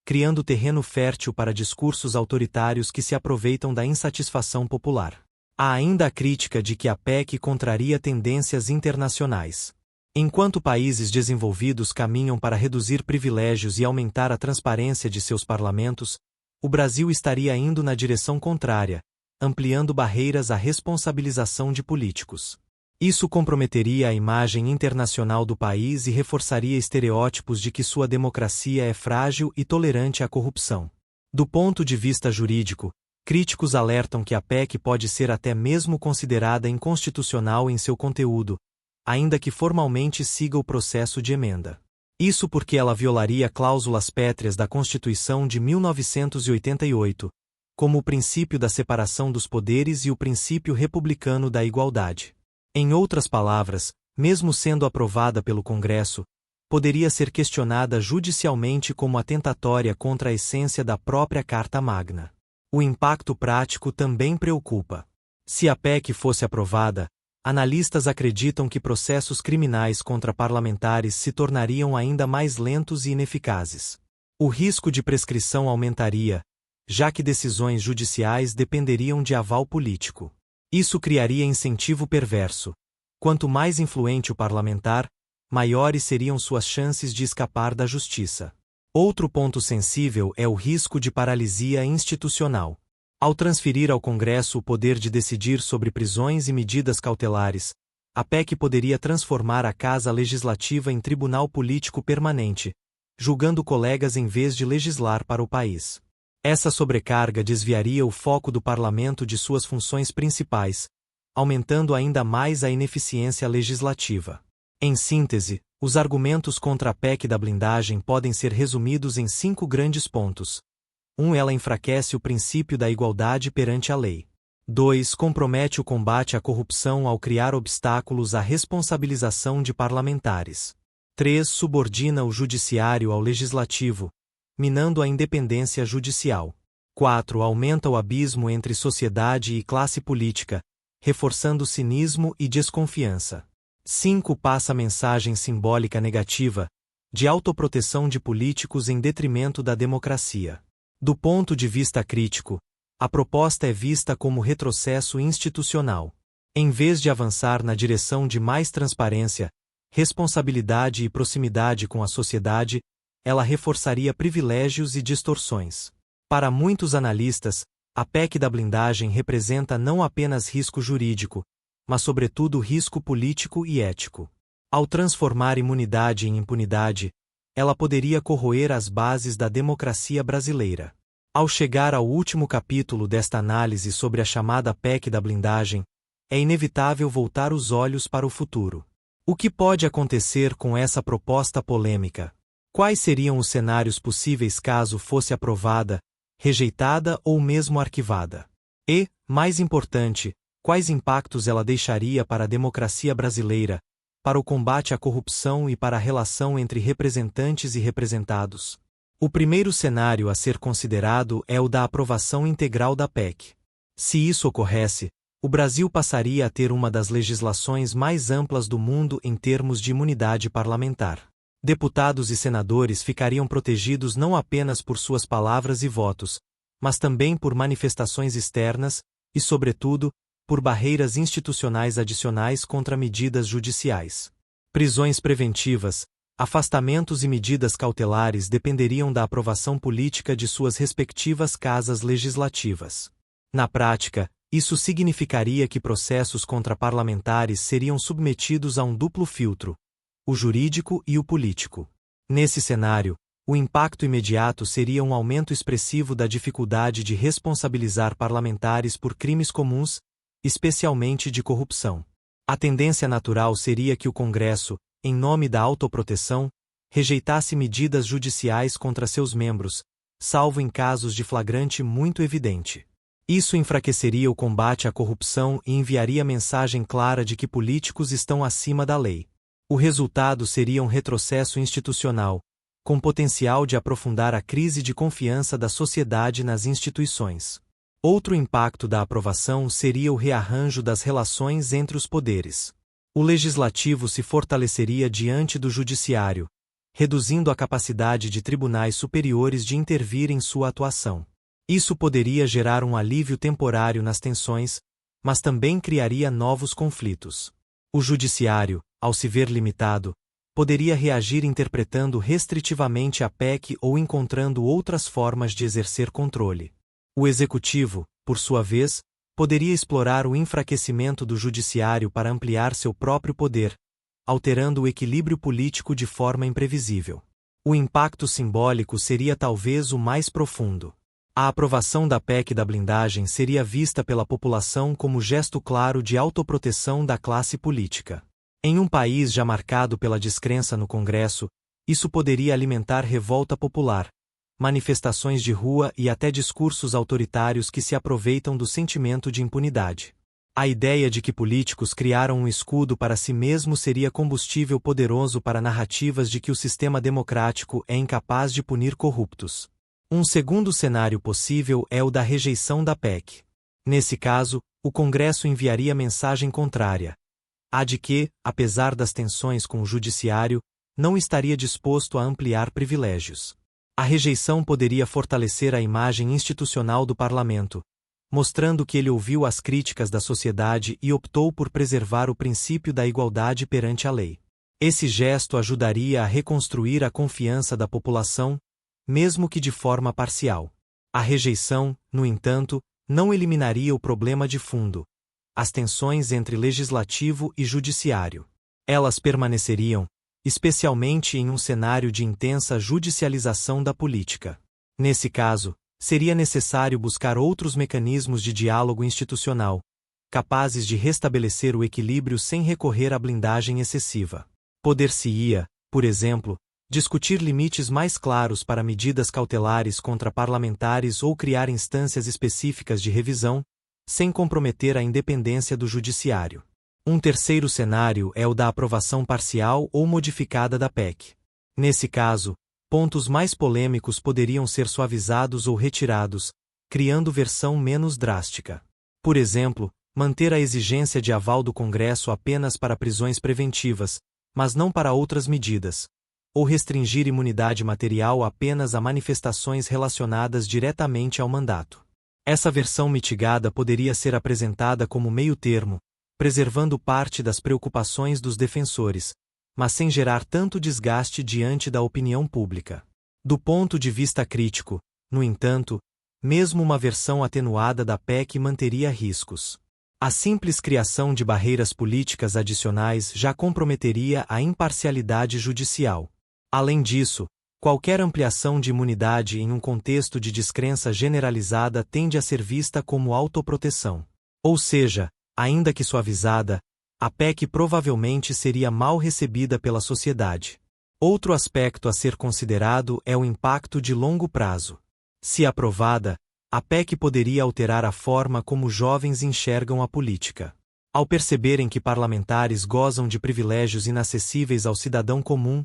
criando terreno fértil para discursos autoritários que se aproveitam da insatisfação popular. Há ainda a crítica de que a PEC contraria tendências internacionais. Enquanto países desenvolvidos caminham para reduzir privilégios e aumentar a transparência de seus parlamentos, o Brasil estaria indo na direção contrária, ampliando barreiras à responsabilização de políticos. Isso comprometeria a imagem internacional do país e reforçaria estereótipos de que sua democracia é frágil e tolerante à corrupção. Do ponto de vista jurídico, críticos alertam que a PEC pode ser até mesmo considerada inconstitucional em seu conteúdo, ainda que formalmente siga o processo de emenda. Isso porque ela violaria cláusulas pétreas da Constituição de 1988, como o princípio da separação dos poderes e o princípio republicano da igualdade. Em outras palavras, mesmo sendo aprovada pelo Congresso, poderia ser questionada judicialmente como atentatória contra a essência da própria Carta Magna. O impacto prático também preocupa. Se a PEC fosse aprovada, analistas acreditam que processos criminais contra parlamentares se tornariam ainda mais lentos e ineficazes. O risco de prescrição aumentaria, já que decisões judiciais dependeriam de aval político. Isso criaria incentivo perverso. Quanto mais influente o parlamentar, maiores seriam suas chances de escapar da justiça. Outro ponto sensível é o risco de paralisia institucional. Ao transferir ao Congresso o poder de decidir sobre prisões e medidas cautelares, a PEC poderia transformar a Casa Legislativa em tribunal político permanente, julgando colegas em vez de legislar para o país. Essa sobrecarga desviaria o foco do parlamento de suas funções principais, aumentando ainda mais a ineficiência legislativa. Em síntese, os argumentos contra a PEC da blindagem podem ser resumidos em 5 grandes pontos. 1. Ela enfraquece o princípio da igualdade perante a lei. 2. Compromete o combate à corrupção ao criar obstáculos à responsabilização de parlamentares. 3. Subordina o judiciário ao legislativo, minando a independência judicial. 4. Aumenta o abismo entre sociedade e classe política, reforçando cinismo e desconfiança. 5. Passa mensagem simbólica negativa, de autoproteção de políticos em detrimento da democracia. Do ponto de vista crítico, a proposta é vista como retrocesso institucional. Em vez de avançar na direção de mais transparência, responsabilidade e proximidade com a sociedade, ela reforçaria privilégios e distorções. Para muitos analistas, a PEC da blindagem representa não apenas risco jurídico, mas sobretudo risco político e ético. Ao transformar imunidade em impunidade, ela poderia corroer as bases da democracia brasileira. Ao chegar ao último capítulo desta análise sobre a chamada PEC da blindagem, é inevitável voltar os olhos para o futuro. O que pode acontecer com essa proposta polêmica? Quais seriam os cenários possíveis caso fosse aprovada, rejeitada ou mesmo arquivada? E, mais importante, quais impactos ela deixaria para a democracia brasileira, para o combate à corrupção e para a relação entre representantes e representados? O primeiro cenário a ser considerado é o da aprovação integral da PEC. Se isso ocorresse, o Brasil passaria a ter uma das legislações mais amplas do mundo em termos de imunidade parlamentar. Deputados e senadores ficariam protegidos não apenas por suas palavras e votos, mas também por manifestações externas e, sobretudo, por barreiras institucionais adicionais contra medidas judiciais. Prisões preventivas, afastamentos e medidas cautelares dependeriam da aprovação política de suas respectivas casas legislativas. Na prática, Isso significaria que processos contra parlamentares seriam submetidos a um duplo filtro, o jurídico e o político. Nesse cenário, o impacto imediato seria um aumento expressivo da dificuldade de responsabilizar parlamentares por crimes comuns, especialmente de corrupção. A tendência natural seria que o Congresso, em nome da autoproteção, rejeitasse medidas judiciais contra seus membros, salvo em casos de flagrante muito evidente. Isso enfraqueceria o combate à corrupção e enviaria mensagem clara de que políticos estão acima da lei. O resultado seria um retrocesso institucional, com potencial de aprofundar a crise de confiança da sociedade nas instituições. Outro impacto da aprovação seria o rearranjo das relações entre os poderes. O legislativo se fortaleceria diante do judiciário, reduzindo a capacidade de tribunais superiores de intervir em sua atuação. Isso poderia gerar um alívio temporário nas tensões, mas também criaria novos conflitos. O judiciário, ao se ver limitado, poderia reagir interpretando restritivamente a PEC ou encontrando outras formas de exercer controle. O executivo, por sua vez, poderia explorar o enfraquecimento do judiciário para ampliar seu próprio poder, alterando o equilíbrio político de forma imprevisível. O impacto simbólico seria talvez o mais profundo. A aprovação da PEC da blindagem seria vista pela população como gesto claro de autoproteção da classe política. Em um país já marcado pela descrença no Congresso, isso poderia alimentar revolta popular, manifestações de rua e até discursos autoritários que se aproveitam do sentimento de impunidade. A ideia de que políticos criaram um escudo para si mesmos seria combustível poderoso para narrativas de que o sistema democrático é incapaz de punir corruptos. Um segundo cenário possível é o da rejeição da PEC. Nesse caso, o Congresso enviaria mensagem contrária, a de que, apesar das tensões com o judiciário, não estaria disposto a ampliar privilégios. A rejeição poderia fortalecer a imagem institucional do parlamento, mostrando que ele ouviu as críticas da sociedade e optou por preservar o princípio da igualdade perante a lei. Esse gesto ajudaria a reconstruir a confiança da população, mesmo que de forma parcial. A rejeição, no entanto, não eliminaria o problema de fundo, as tensões entre legislativo e judiciário. Elas permaneceriam, especialmente em um cenário de intensa judicialização da política. Nesse caso, seria necessário buscar outros mecanismos de diálogo institucional, capazes de restabelecer o equilíbrio sem recorrer à blindagem excessiva. Poder-se-ia, por exemplo, discutir limites mais claros para medidas cautelares contra parlamentares ou criar instâncias específicas de revisão, sem comprometer a independência do judiciário. Um terceiro cenário é o da aprovação parcial ou modificada da PEC. Nesse caso, pontos mais polêmicos poderiam ser suavizados ou retirados, criando versão menos drástica. Por exemplo, manter a exigência de aval do Congresso apenas para prisões preventivas, mas não para outras medidas, ou restringir imunidade material apenas a manifestações relacionadas diretamente ao mandato. Essa versão mitigada poderia ser apresentada como meio-termo, preservando parte das preocupações dos defensores, mas sem gerar tanto desgaste diante da opinião pública. Do ponto de vista crítico, no entanto, mesmo uma versão atenuada da PEC manteria riscos. A simples criação de barreiras políticas adicionais já comprometeria a imparcialidade judicial. Além disso, qualquer ampliação de imunidade em um contexto de descrença generalizada tende a ser vista como autoproteção. Ou seja, ainda que suavizada, a PEC provavelmente seria mal recebida pela sociedade. Outro aspecto a ser considerado é o impacto de longo prazo. Se aprovada, a PEC poderia alterar a forma como jovens enxergam a política. Ao perceberem que parlamentares gozam de privilégios inacessíveis ao cidadão comum,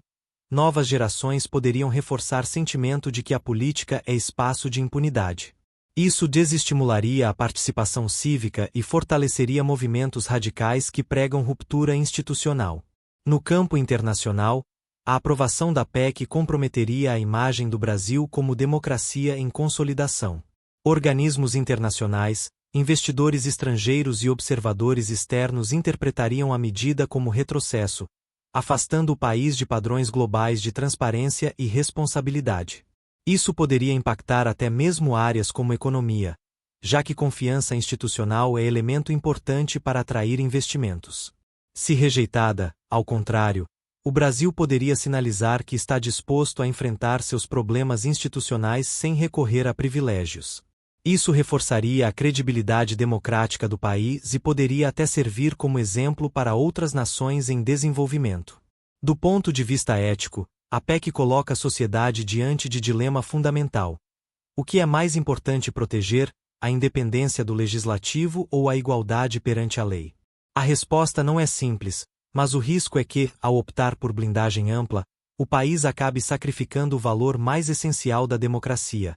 novas gerações poderiam reforçar sentimento de que a política é espaço de impunidade. Isso desestimularia a participação cívica e fortaleceria movimentos radicais que pregam ruptura institucional. No campo internacional, a aprovação da PEC comprometeria a imagem do Brasil como democracia em consolidação. Organismos internacionais, investidores estrangeiros e observadores externos interpretariam a medida como retrocesso, afastando o país de padrões globais de transparência e responsabilidade. Isso poderia impactar até mesmo áreas como economia, já que confiança institucional é elemento importante para atrair investimentos. Se rejeitada, ao contrário, o Brasil poderia sinalizar que está disposto a enfrentar seus problemas institucionais sem recorrer a privilégios. Isso reforçaria a credibilidade democrática do país e poderia até servir como exemplo para outras nações em desenvolvimento. Do ponto de vista ético, a PEC coloca a sociedade diante de dilema fundamental. O que é mais importante proteger, a independência do legislativo ou a igualdade perante a lei? A resposta não é simples, mas o risco é que, ao optar por blindagem ampla, o país acabe sacrificando o valor mais essencial da democracia: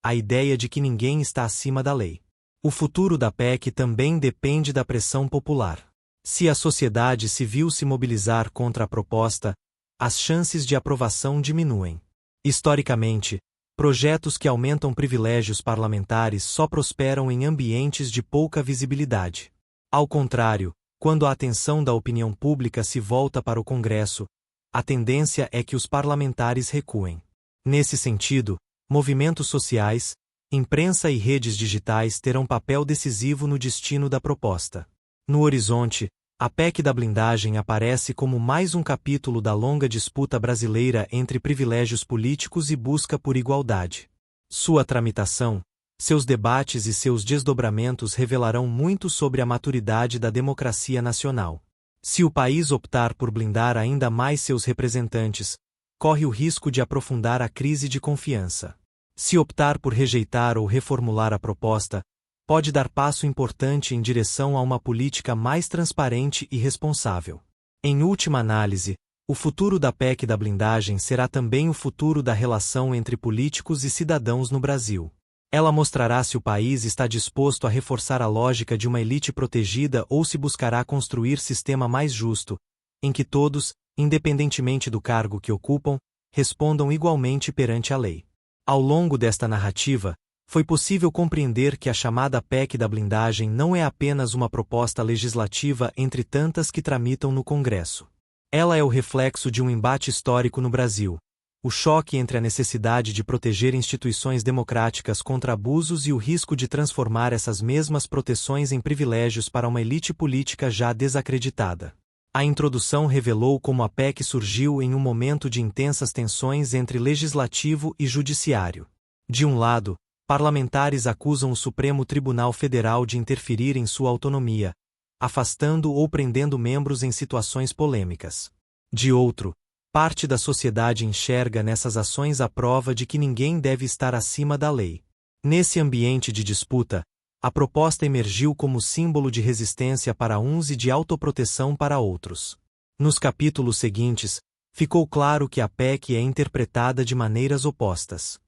a ideia de que ninguém está acima da lei. O futuro da PEC também depende da pressão popular. Se a sociedade civil se mobilizar contra a proposta, as chances de aprovação diminuem. Historicamente, projetos que aumentam privilégios parlamentares só prosperam em ambientes de pouca visibilidade. Ao contrário, quando a atenção da opinião pública se volta para o Congresso, a tendência é que os parlamentares recuem. Nesse sentido, movimentos sociais, imprensa e redes digitais terão papel decisivo no destino da proposta. No horizonte, a PEC da blindagem aparece como mais um capítulo da longa disputa brasileira entre privilégios políticos e busca por igualdade. Sua tramitação, seus debates e seus desdobramentos revelarão muito sobre a maturidade da democracia nacional. Se o país optar por blindar ainda mais seus representantes, corre o risco de aprofundar a crise de confiança. Se optar por rejeitar ou reformular a proposta, pode dar passo importante em direção a uma política mais transparente e responsável. Em última análise, o futuro da PEC da blindagem será também o futuro da relação entre políticos e cidadãos no Brasil. Ela mostrará se o país está disposto a reforçar a lógica de uma elite protegida ou se buscará construir sistema mais justo, em que todos, independentemente do cargo que ocupam, respondam igualmente perante a lei. Ao longo desta narrativa, foi possível compreender que a chamada PEC da blindagem não é apenas uma proposta legislativa entre tantas que tramitam no Congresso. Ela é o reflexo de um embate histórico no Brasil: o choque entre a necessidade de proteger instituições democráticas contra abusos e o risco de transformar essas mesmas proteções em privilégios para uma elite política já desacreditada. A introdução revelou como a PEC surgiu em um momento de intensas tensões entre legislativo e judiciário. De um lado, parlamentares acusam o Supremo Tribunal Federal de interferir em sua autonomia, afastando ou prendendo membros em situações polêmicas. De outro, parte da sociedade enxerga nessas ações a prova de que ninguém deve estar acima da lei. Nesse ambiente de disputa, a proposta emergiu como símbolo de resistência para uns e de autoproteção para outros. Nos capítulos seguintes, ficou claro que a PEC é interpretada de maneiras opostas.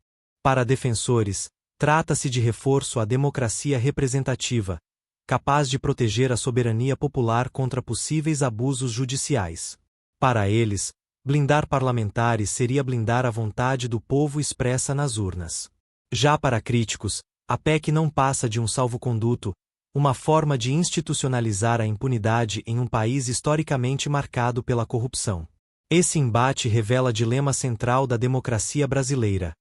Para defensores, trata-se de reforço à democracia representativa, capaz de proteger a soberania popular contra possíveis abusos judiciais. Para eles, blindar parlamentares seria blindar a vontade do povo expressa nas urnas. Já para críticos, a PEC não passa de um salvo-conduto, uma forma de institucionalizar a impunidade em um país historicamente marcado pela corrupção. Esse embate revela dilema central da democracia brasileira: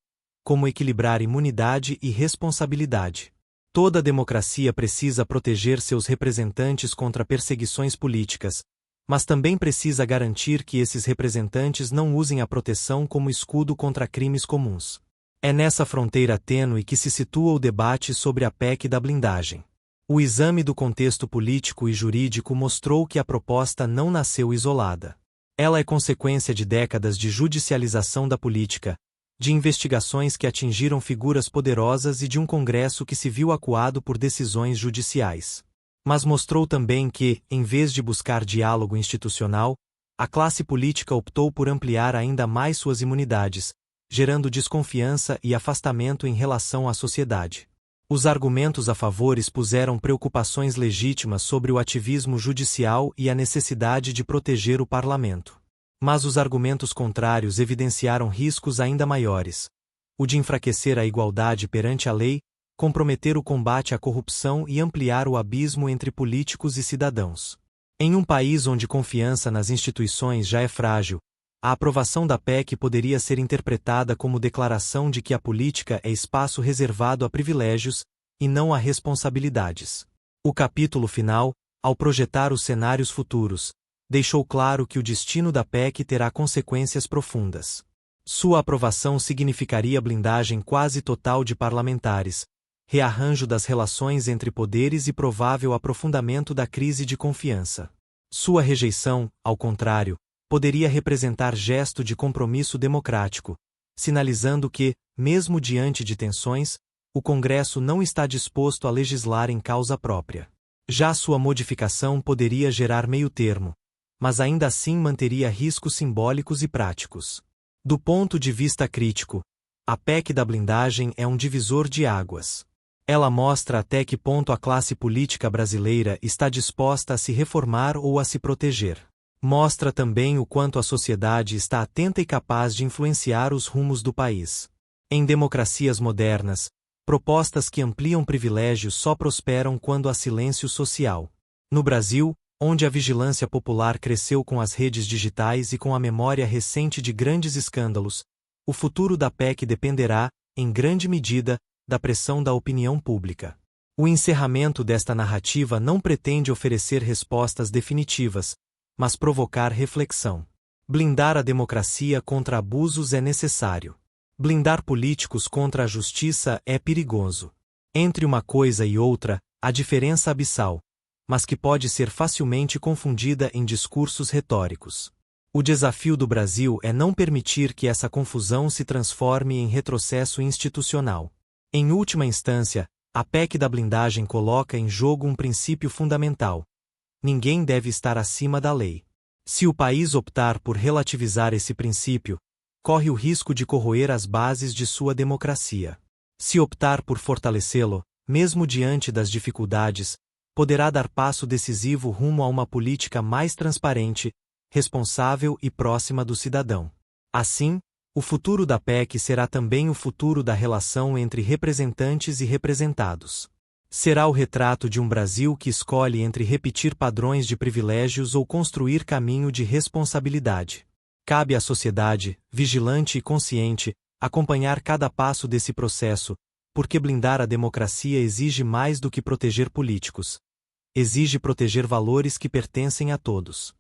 como equilibrar imunidade e responsabilidade. Toda democracia precisa proteger seus representantes contra perseguições políticas, mas também precisa garantir que esses representantes não usem a proteção como escudo contra crimes comuns. É nessa fronteira tênue que se situa o debate sobre a PEC da blindagem. O exame do contexto político e jurídico mostrou que a proposta não nasceu isolada. Ela é consequência de décadas de judicialização da política, de investigações que atingiram figuras poderosas e de um Congresso que se viu acuado por decisões judiciais. Mas mostrou também que, em vez de buscar diálogo institucional, a classe política optou por ampliar ainda mais suas imunidades, gerando desconfiança e afastamento em relação à sociedade. Os argumentos a favor expuseram preocupações legítimas sobre o ativismo judicial e a necessidade de proteger o parlamento. Mas os argumentos contrários evidenciaram riscos ainda maiores: o de enfraquecer a igualdade perante a lei, comprometer o combate à corrupção e ampliar o abismo entre políticos e cidadãos. Em um país onde confiança nas instituições já é frágil, a aprovação da PEC poderia ser interpretada como declaração de que a política é espaço reservado a privilégios, e não a responsabilidades. O capítulo final, ao projetar os cenários futuros, deixou claro que o destino da PEC terá consequências profundas. Sua aprovação significaria blindagem quase total de parlamentares, rearranjo das relações entre poderes e provável aprofundamento da crise de confiança. Sua rejeição, ao contrário, poderia representar gesto de compromisso democrático, sinalizando que, mesmo diante de tensões, o Congresso não está disposto a legislar em causa própria. Já sua modificação poderia gerar meio-termo, mas ainda assim manteria riscos simbólicos e práticos. Do ponto de vista crítico, a PEC da blindagem é um divisor de águas. Ela mostra até que ponto a classe política brasileira está disposta a se reformar ou a se proteger. Mostra também o quanto a sociedade está atenta e capaz de influenciar os rumos do país. Em democracias modernas, propostas que ampliam privilégios só prosperam quando há silêncio social. No Brasil, onde a vigilância popular cresceu com as redes digitais e com a memória recente de grandes escândalos, o futuro da PEC dependerá, em grande medida, da pressão da opinião pública. O encerramento desta narrativa não pretende oferecer respostas definitivas, mas provocar reflexão. Blindar a democracia contra abusos é necessário. Blindar políticos contra a justiça é perigoso. Entre uma coisa e outra, há diferença abissal, mas que pode ser facilmente confundida em discursos retóricos. O desafio do Brasil é não permitir que essa confusão se transforme em retrocesso institucional. Em última instância, a PEC da blindagem coloca em jogo um princípio fundamental: ninguém deve estar acima da lei. Se o país optar por relativizar esse princípio, corre o risco de corroer as bases de sua democracia. Se optar por fortalecê-lo, mesmo diante das dificuldades, poderá dar passo decisivo rumo a uma política mais transparente, responsável e próxima do cidadão. Assim, o futuro da PEC será também o futuro da relação entre representantes e representados. Será o retrato de um Brasil que escolhe entre repetir padrões de privilégios ou construir caminho de responsabilidade. Cabe à sociedade, vigilante e consciente, acompanhar cada passo desse processo, porque blindar a democracia exige mais do que proteger políticos. Exige proteger valores que pertencem a todos.